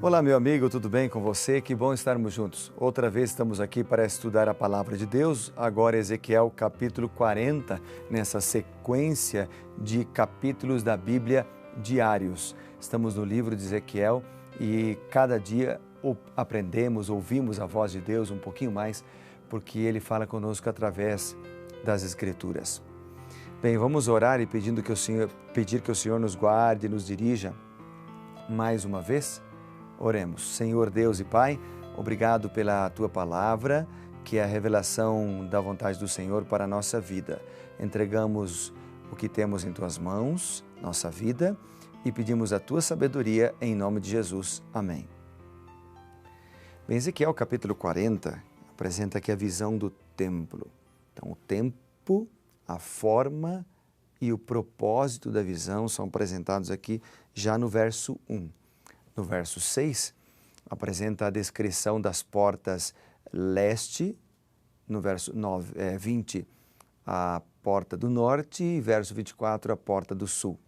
Olá, meu amigo, tudo bem com você? Que bom estarmos juntos. Outra vez estamos aqui para estudar a Palavra de Deus, agora Ezequiel capítulo 40, nessa sequência de capítulos da Bíblia diários. Estamos no livro de Ezequiel e cada dia aprendemos, ouvimos a voz de Deus um pouquinho mais, porque Ele fala conosco através das Escrituras. Bem, vamos orar e pedir que o Senhor nos guarde e nos dirija mais uma vez. Oremos. Senhor Deus e Pai, obrigado pela Tua Palavra, que é a revelação da vontade do Senhor para a nossa vida. Entregamos o que temos em Tuas mãos, nossa vida, e pedimos a Tua sabedoria em nome de Jesus. Amém. Bem, Ezequiel capítulo 40 apresenta aqui a visão do templo. Então, o tempo, a forma e o propósito da visão são apresentados aqui já no verso 1. No verso 6, apresenta a descrição das portas leste, no verso 20, a porta do norte, e verso 24, a porta do sul.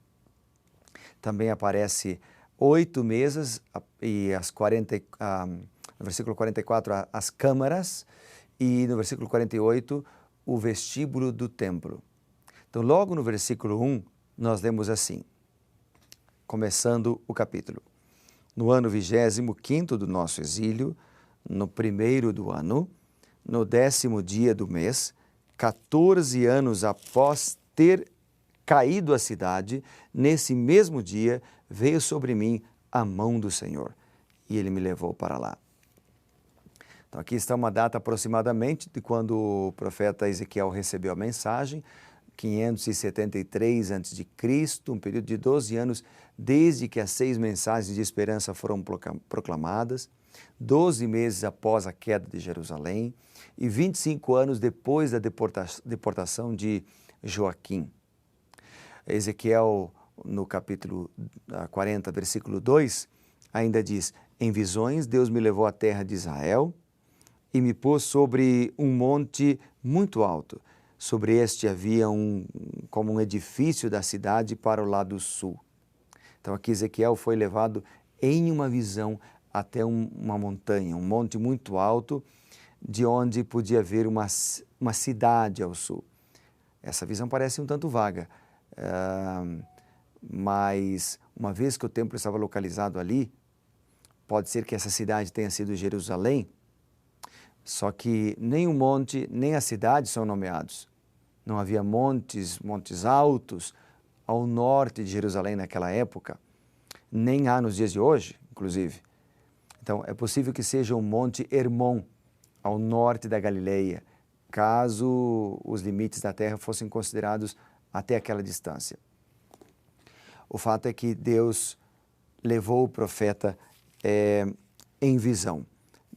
Também aparece 8 mesas e no versículo 44, as câmaras, e no versículo 48, o vestíbulo do templo. Então, logo no versículo 1, nós lemos assim, começando o capítulo. No ano 25º do nosso exílio, no primeiro do ano, no 10º dia do mês, 14 anos após ter caído a cidade, nesse mesmo dia veio sobre mim a mão do Senhor e Ele me levou para lá. Então aqui está uma data aproximadamente de quando o profeta Ezequiel recebeu a mensagem, 573 a.C., um período de 12 anos desde que as 6 mensagens de esperança foram proclamadas, 12 meses após a queda de Jerusalém e 25 anos depois da deportação de Joaquim. Ezequiel, no capítulo 40, versículo 2, ainda diz, em visões Deus me levou à terra de Israel e me pôs sobre um monte muito alto. Sobre este havia como um edifício da cidade para o lado sul. Então aqui Ezequiel foi levado em uma visão até uma montanha, um monte muito alto, de onde podia ver uma cidade ao sul. Essa visão parece um tanto vaga, mas uma vez que o templo estava localizado ali, pode ser que essa cidade tenha sido Jerusalém, só que nem o monte, nem a cidade são nomeados. Não havia montes altos ao norte de Jerusalém naquela época, nem há nos dias de hoje, inclusive. Então, é possível que seja o Monte Hermon, ao norte da Galileia, caso os limites da terra fossem considerados até aquela distância. O fato é que Deus levou o profeta em visão.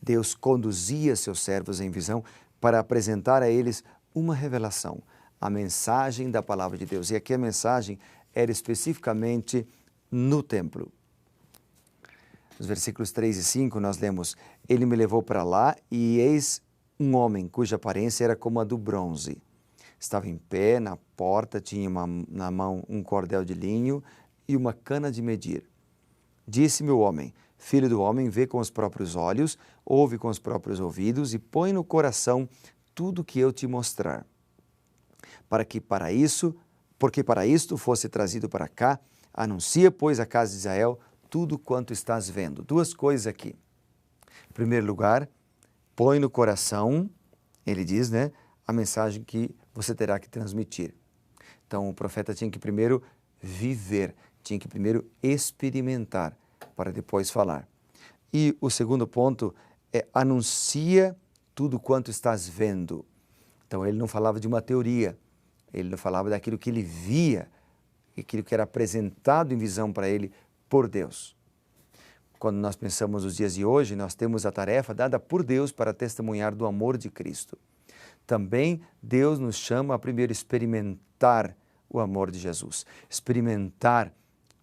Deus conduzia seus servos em visão para apresentar a eles uma revelação, a mensagem da palavra de Deus. E aqui a mensagem era especificamente no templo. Nos versículos 3 e 5 nós lemos, ele me levou para lá e eis um homem cuja aparência era como a do bronze. Estava em pé na porta, tinha na mão um cordel de linho e uma cana de medir. Disse-me o homem, filho do homem, vê com os próprios olhos, ouve com os próprios ouvidos e põe no coração tudo que eu te mostrar. Porque para isto fosse trazido para cá, anuncia, pois, à casa de Israel tudo quanto estás vendo. 2 coisas aqui. Em primeiro lugar, põe no coração, ele diz, a mensagem que você terá que transmitir. Então, o profeta tinha que primeiro viver, tinha que primeiro experimentar, para depois falar. E o segundo ponto é anuncia tudo quanto estás vendo. Então, ele não falava de uma teoria, ele não falava daquilo que ele via, aquilo que era apresentado em visão para ele por Deus. Quando nós pensamos nos dias de hoje, nós temos a tarefa dada por Deus para testemunhar do amor de Cristo. Também Deus nos chama a primeiro experimentar o amor de Jesus, experimentar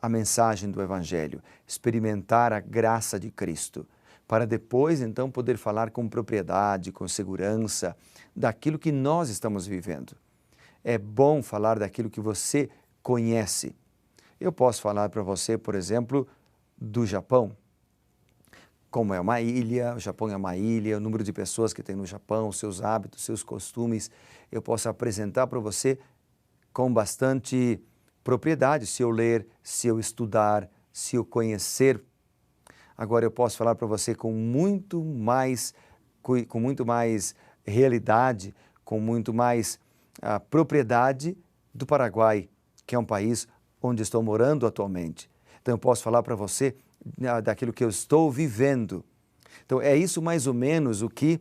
a mensagem do Evangelho, experimentar a graça de Cristo, para depois então poder falar com propriedade, com segurança, daquilo que nós estamos vivendo. É bom falar daquilo que você conhece. Eu posso falar para você, por exemplo, do Japão. como é uma ilha, o Japão é uma ilha, o número de pessoas que tem no Japão, seus hábitos, seus costumes, eu posso apresentar para você com bastante propriedade, se eu ler, se eu estudar, se eu conhecer. Agora eu posso falar para você com muito mais realidade, com muito mais propriedade do Paraguai, que é um país onde estou morando atualmente. Então eu posso falar para você daquilo que eu estou vivendo. Então é isso mais ou menos o que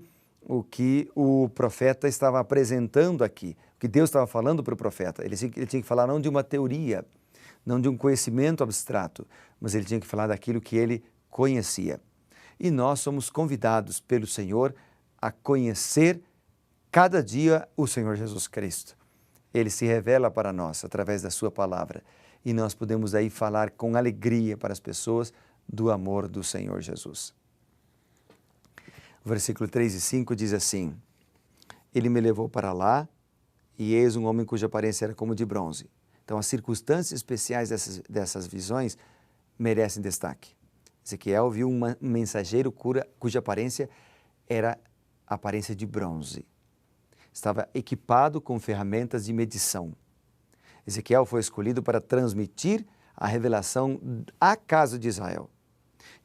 o profeta estava apresentando aqui, o que Deus estava falando para o profeta. Ele tinha que falar não de uma teoria, não de um conhecimento abstrato, mas ele tinha que falar daquilo que ele conhecia. E nós somos convidados pelo Senhor a conhecer cada dia o Senhor Jesus Cristo. Ele se revela para nós através da sua palavra e nós podemos aí falar com alegria para as pessoas do amor do Senhor Jesus. O versículo 3 e 5 diz assim: Ele me levou para lá e eis um homem cuja aparência era como de bronze. Então as circunstâncias especiais dessas visões merecem destaque. Ezequiel viu um mensageiro cuja aparência era a aparência de bronze. Estava equipado com ferramentas de medição. Ezequiel foi escolhido para transmitir a revelação à casa de Israel.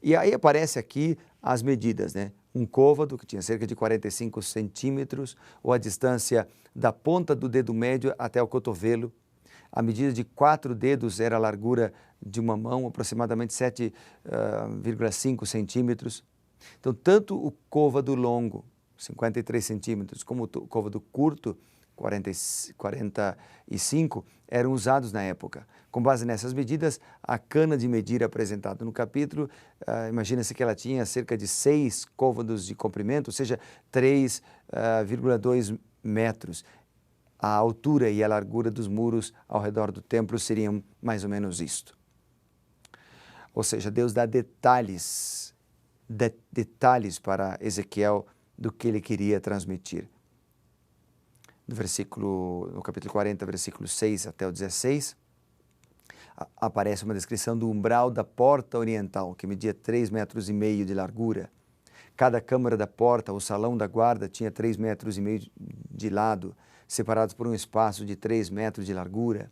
E aí aparece aqui as medidas, né? Um côvado que tinha cerca de 45 centímetros, ou a distância da ponta do dedo médio até o cotovelo. A medida de 4 dedos era a largura de uma mão, aproximadamente 7,5 centímetros. Então, tanto o côvado longo, 53 centímetros, como o côvado curto, 45, eram usados na época. Com base nessas medidas, a cana de medir apresentada no capítulo, imagina-se que ela tinha cerca de 6 côvados de comprimento, ou seja, 3,2 metros. A altura e a largura dos muros ao redor do templo seriam mais ou menos isto. Ou seja, Deus dá detalhes para Ezequiel do que ele queria transmitir. No capítulo 40, versículo 6 até o 16, aparece uma descrição do umbral da porta oriental, que media 3,5 metros de largura. Cada câmara da porta, o salão da guarda, tinha 3,5 metros de lado, separados por um espaço de 3 metros de largura.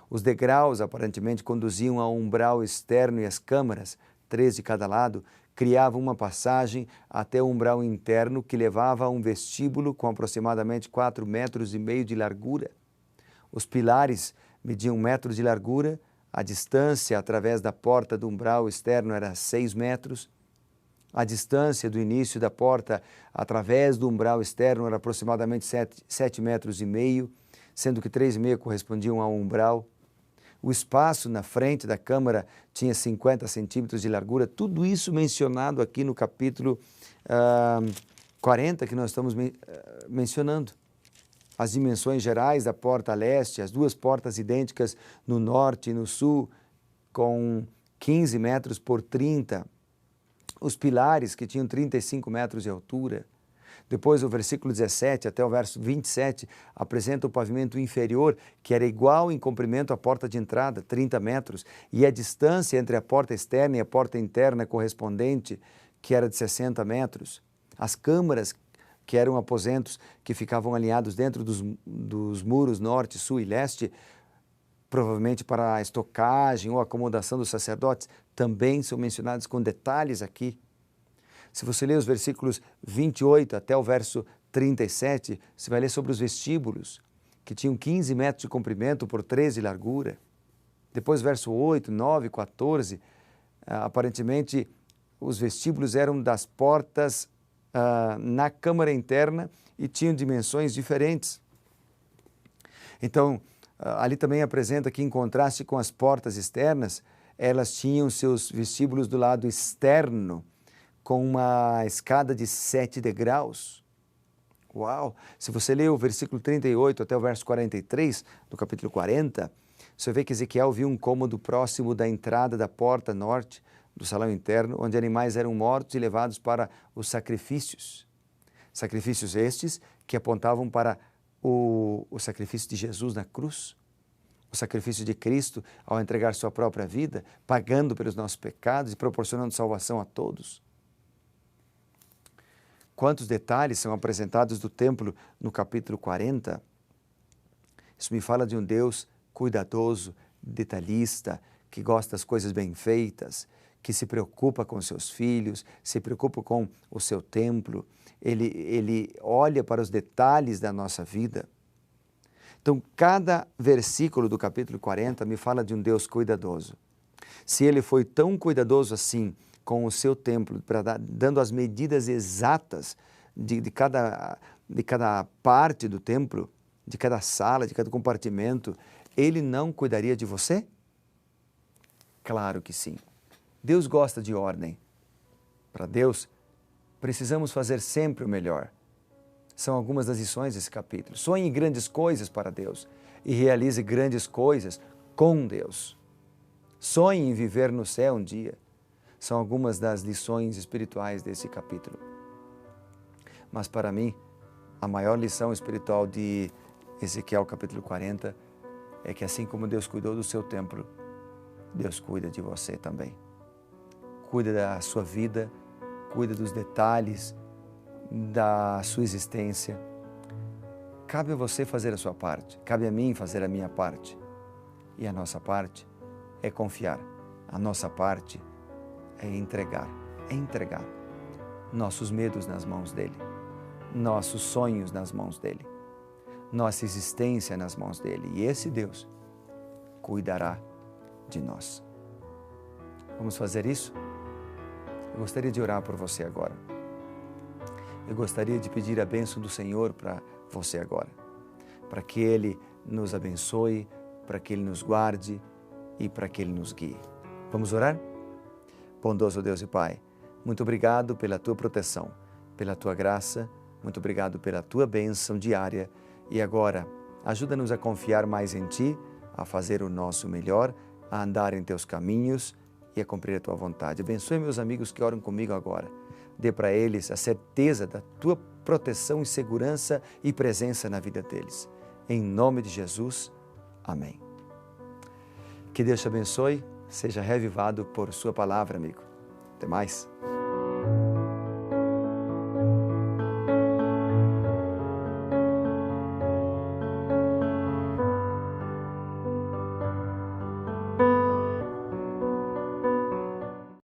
Os degraus, aparentemente, conduziam ao umbral externo e as câmaras, 3 de cada lado, criavam uma passagem até o umbral interno que levava a um vestíbulo com aproximadamente 4,5 metros de largura. Os pilares mediam 1 metro de largura, a distância através da porta do umbral externo era 6 metros, a distância do início da porta através do umbral externo era aproximadamente 7,5 metros, sendo que 3,5 correspondiam ao umbral. O espaço na frente da câmara tinha 50 centímetros de largura. Tudo isso mencionado aqui no capítulo 40 que nós estamos mencionando. As dimensões gerais da porta leste, as duas portas idênticas no norte e no sul, com 15 metros por 30. Os pilares, que tinham 35 metros de altura. Depois, o versículo 17 até o verso 27 apresenta o pavimento inferior, que era igual em comprimento à porta de entrada, 30 metros, e a distância entre a porta externa e a porta interna correspondente, que era de 60 metros. As câmaras, que eram aposentos que ficavam alinhados dentro dos muros norte, sul e leste, provavelmente para a estocagem ou acomodação dos sacerdotes, também são mencionados com detalhes aqui. Se você ler os versículos 28 até o verso 37, você vai ler sobre os vestíbulos, que tinham 15 metros de comprimento por 13 de largura. Depois, verso 8, 9, 14, aparentemente os vestíbulos eram das portas na câmara interna e tinham dimensões diferentes. Então, ali também apresenta que, em contraste com as portas externas, elas tinham seus vestíbulos do lado externo, com uma escada de 7 degraus. Uau! Se você ler o versículo 38 até o verso 43 do capítulo 40, você vê que Ezequiel viu um cômodo próximo da entrada da porta norte do salão interno, onde animais eram mortos e levados para os sacrifícios. Sacrifícios estes que apontavam para o sacrifício de Jesus na cruz, o sacrifício de Cristo ao entregar sua própria vida, pagando pelos nossos pecados e proporcionando salvação a todos. Quantos detalhes são apresentados do templo no capítulo 40? Isso me fala de um Deus cuidadoso, detalhista, que gosta das coisas bem feitas, que se preocupa com seus filhos, se preocupa com o seu templo. Ele olha para os detalhes da nossa vida. Então, cada versículo do capítulo 40 me fala de um Deus cuidadoso. Se ele foi tão cuidadoso assim com o seu templo, dando as medidas exatas de cada parte do templo, de cada sala, de cada compartimento, ele não cuidaria de você? Claro que sim. Deus gosta de ordem. Para Deus, precisamos fazer sempre o melhor. São algumas das lições desse capítulo. Sonhe grandes coisas para Deus e realize grandes coisas com Deus. Sonhe em viver no céu um dia. São algumas das lições espirituais desse capítulo. Mas para mim, a maior lição espiritual de Ezequiel capítulo 40 é que assim como Deus cuidou do seu templo, Deus cuida de você também. Cuida da sua vida, cuida dos detalhes da sua existência. Cabe a você fazer a sua parte, cabe a mim fazer a minha parte. E a nossa parte é confiar, a nossa parte é entregar nossos medos nas mãos dele, nossos sonhos nas mãos dele, nossa existência nas mãos dele. E esse Deus cuidará de nós. Vamos fazer isso? Eu gostaria de orar por você agora. Eu gostaria de pedir a bênção do Senhor para você agora, para que Ele nos abençoe, para que Ele nos guarde e para que Ele nos guie. Vamos orar? Bondoso Deus e Pai, muito obrigado pela Tua proteção, pela Tua graça, muito obrigado pela Tua bênção diária e agora ajuda-nos a confiar mais em Ti, a fazer o nosso melhor, a andar em Teus caminhos e a cumprir a Tua vontade. Abençoe meus amigos que oram comigo agora. Dê para eles a certeza da Tua proteção e segurança e presença na vida deles. Em nome de Jesus, amém. Que Deus te abençoe, seja revivado por Sua palavra, amigo. Até mais.